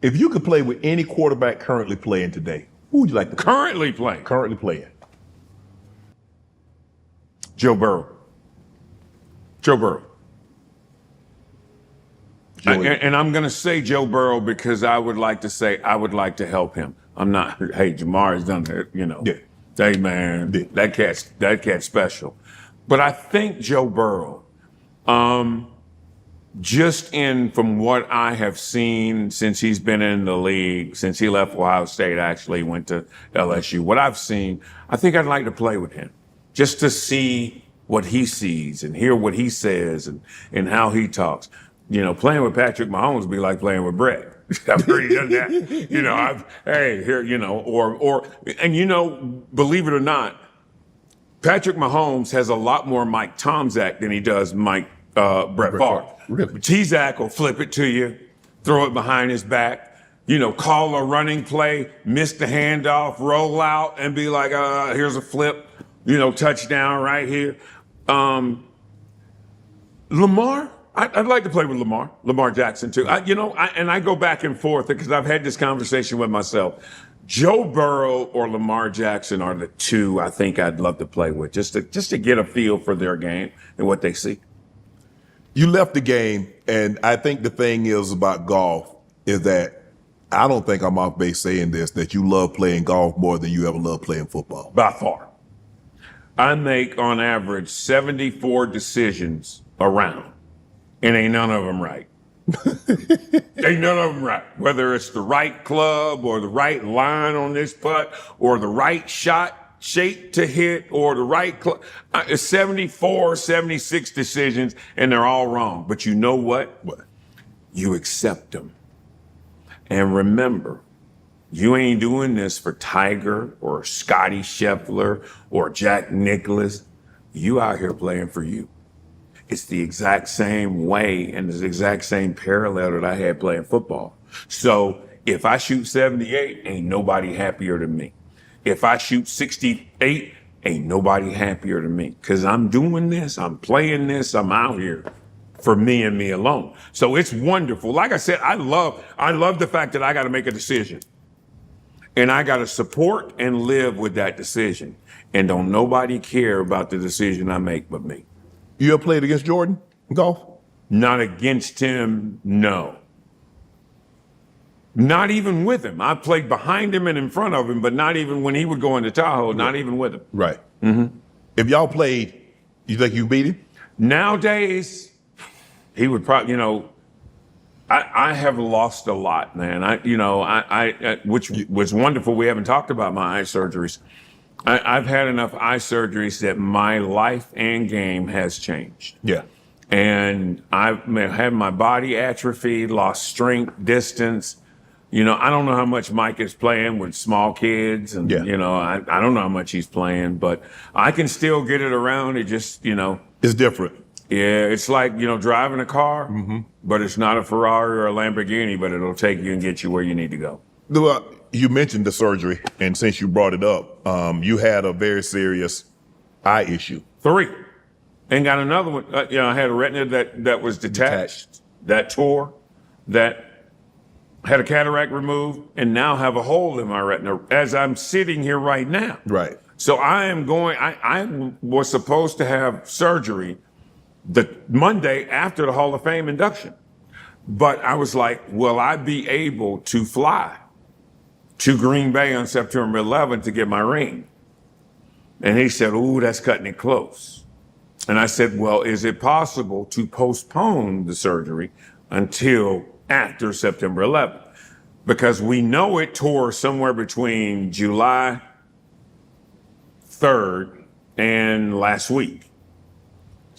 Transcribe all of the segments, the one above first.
If you could play with any quarterback currently playing today, who would you like to play? Currently playing? Currently playing. Joe Burrow. Joe Burrow. And I'm going to say Joe Burrow because I would like to say I would like to help him. I'm not, hey, Jamar has done it, you know. Yeah. Hey, man, Yeah. that cat's special. But I think Joe Burrow, just from what I have seen since he's been in the league, since he left Ohio State, actually went to LSU, what I've seen, I think I'd like to play with him just to see what he sees and hear what he says and how he talks. You know, playing with Patrick Mahomes would be like playing with Brett. I've already done that. You know, and you know, believe it or not, Patrick Mahomes has a lot more Mike Tomczak than he does Brett Favre. Really? T-Zack will flip it to you, throw it behind his back, you know, call a running play, miss the handoff, roll out, and be like, here's a flip, you know, touchdown right here. Lamar, I'd like to play with Lamar Jackson too. I go back and forth because I've had this conversation with myself. Joe Burrow or Lamar Jackson are the two I think I'd love to play with, just to get a feel for their game and what they see. You left the game, and I think the thing is about golf is that I don't think I'm off base saying this, that you love playing golf more than you ever loved playing football. By far. I make, on average, 74 decisions a round, and ain't none of them right. Ain't none of them right. Whether it's the right club or the right line on this putt or the right shot shape to hit or the right club. 74, 76 decisions, and they're all wrong. But you know what? You accept them. And remember, you ain't doing this for Tiger or Scotty Scheffler or Jack Nicklaus. You out here playing for you. It's the exact same way and the exact same parallel that I had playing football. So if I shoot 78, ain't nobody happier than me. If I shoot 68, ain't nobody happier than me. Because I'm doing this, I'm playing this, I'm out here for me and me alone. So it's wonderful. Like I said, I love the fact that I got to make a decision. And I got to support and live with that decision. And don't nobody care about the decision I make but me. You ever played against Jordan in golf? Not against him, no. Not even with him. I played behind him and in front of him, but not even when he would go into Tahoe, not even with him. Right. Mm-hmm. If y'all played, you think you beat him? Nowadays, he would probably, you know, I have lost a lot, man. Which was wonderful. We haven't talked about my eye surgeries. I've had enough eye surgeries that my life and game has changed. Yeah. And I've had my body atrophy, lost strength, distance. You know, I don't know how much Mike is playing with small kids. And, you know, I don't know how much he's playing, but I can still get it around. It just, you know. It's different. Yeah, it's like, you know, driving a car, but it's not a Ferrari or a Lamborghini, but it'll take you and get you where you need to go. Well, you mentioned the surgery, and since you brought it up, you had a very serious eye issue. 3. And got another one. You know, I had a retina that was detached, that tore, that had a cataract removed, and now have a hole in my retina as I'm sitting here right now. Right. So I was supposed to have surgery the Monday after the Hall of Fame induction. But I was like, will I be able to fly to Green Bay on September 11th to get my ring? And he said, ooh, that's cutting it close. And I said, well, is it possible to postpone the surgery until after September 11th? Because we know it tore somewhere between July 3rd and last week.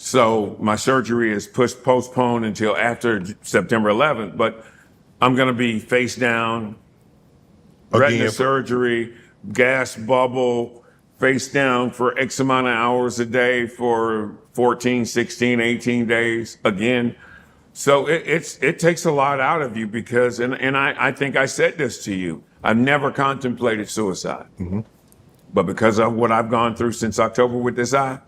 So my surgery is postponed until after September 11th, but I'm going to be face down, retina surgery, gas bubble, face down for X amount of hours a day for 14, 16, 18 days again. So it takes a lot out of you because, and I think I said this to you, I've never contemplated suicide. But because of what I've gone through since October with this eye,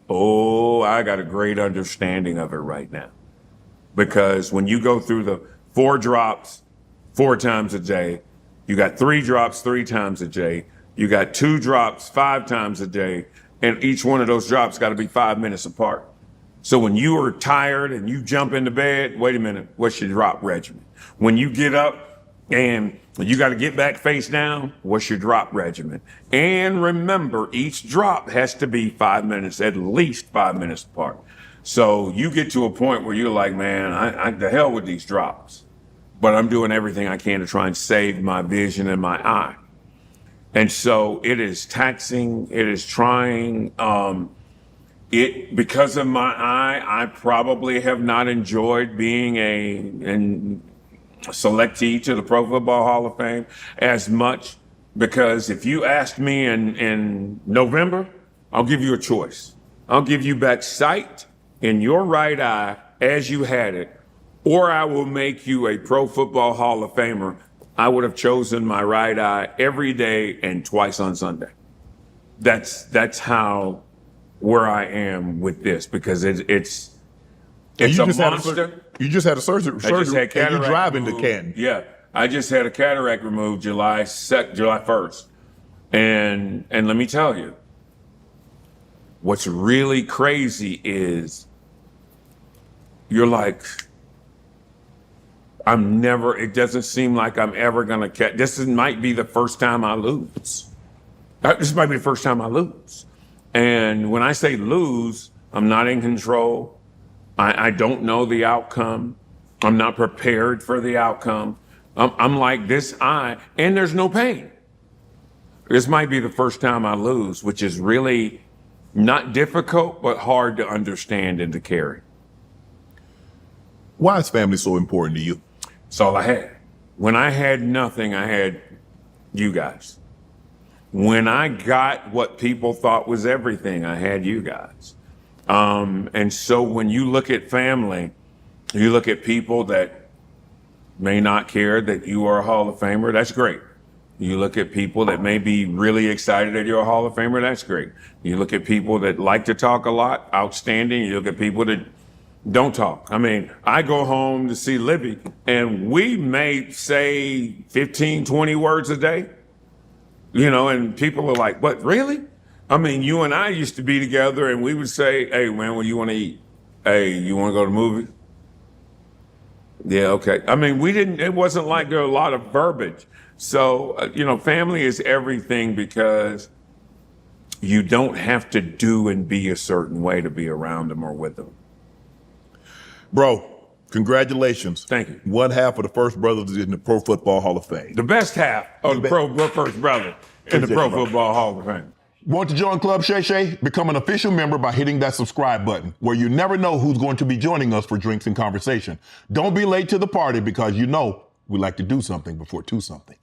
I got a great understanding of it right now. Because when you go through the 4 drops, 4 times a day. You got 3 drops 3 times a day. You got 2 drops 5 times a day. And each one of those drops got to be 5 minutes apart. So when you are tired and you jump into bed, wait a minute, what's your drop regimen? When you get up and you got to get back face down, what's your drop regimen? And remember, each drop has to be 5 minutes, at least 5 minutes apart. So you get to a point where you're like, man, I the hell with these drops. But I'm doing everything I can to try and save my vision and my eye. And so it is taxing, it is trying. Because of my eye, I probably have not enjoyed being a selectee to the Pro Football Hall of Fame as much, because if you asked me in November, I'll give you a choice. I'll give you back sight in your right eye as you had it, or I will make you a Pro Football Hall of Famer. I would have chosen my right eye every day and twice on Sunday. That's how where I am with this, because it's a monster. You just had a surgery. I just had cataract and you driving to removed. Canton. Yeah, I just had a cataract removed July 1st, and let me tell you, what's really crazy is you're like, it doesn't seem like I'm ever gonna catch. This might be the first time I lose. This might be the first time I lose. And when I say lose, I'm not in control. I don't know the outcome. I'm not prepared for the outcome. I'm like this eye, and there's no pain. This might be the first time I lose, which is really not difficult, but hard to understand and to carry. Why is family so important to you? It's all I had. When I had nothing, I had you guys. When I got what people thought was everything, I had you guys. And so when you look at family, you look at people that may not care that you are a Hall of Famer, that's great. You look at people that may be really excited that you're a Hall of Famer, that's great. You look at people that like to talk a lot, outstanding. You look at people that don't talk. I mean, I go home to see Libby, and we may say 15, 20 words a day. And people are like, what, really? I mean, you and I used to be together and we would say, hey, man, what do you want to eat? Hey, you want to go to the movie? Yeah, okay. I mean, it wasn't like there were a lot of verbiage. So, family is everything, because you don't have to do and be a certain way to be around them or with them. Bro, congratulations. Thank you. One half of the first brothers in the Pro Football Hall of Fame. The best half of the first brother in the Pro Football Hall of Fame. Want to join Club Shay Shay? Become an official member by hitting that subscribe button, where you never know who's going to be joining us for drinks and conversation. Don't be late to the party, because we like to do something before 2 something.